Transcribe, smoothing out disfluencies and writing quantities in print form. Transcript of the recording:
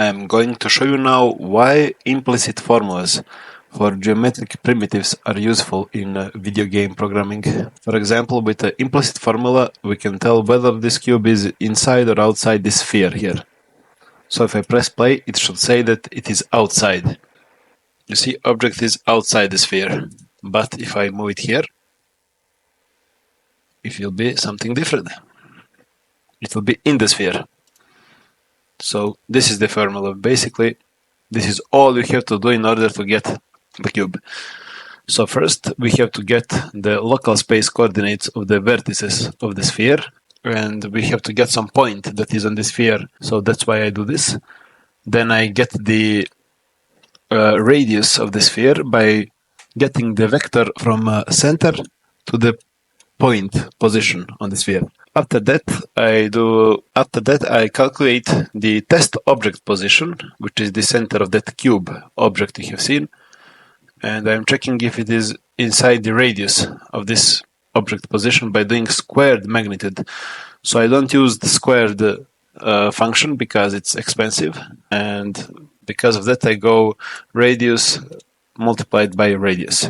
I'm going to show you now why implicit formulas for geometric primitives are useful in video game programming. For example, with the implicit formula, we can tell whether this cube is inside or outside this sphere here. So if I press play, it should say that it is outside. You see, object is outside the sphere. But if I move it here, it will be something different. It will be in the sphere. So this is the formula. Basically, this is all you have to do in order to get the cube. So first, we have to get the local space coordinates of the vertices of the sphere, and we have to get some point that is on the sphere. So that's why I do this. Then I get the radius of the sphere by getting the vector from center to the point position on the sphere. After that, I calculate the test object position, which is the center of that cube object you have seen, and I'm checking if it is inside the radius of this object position by doing squared magnitude. So I don't use the squared function because it's expensive, and because of that I go radius multiplied by radius.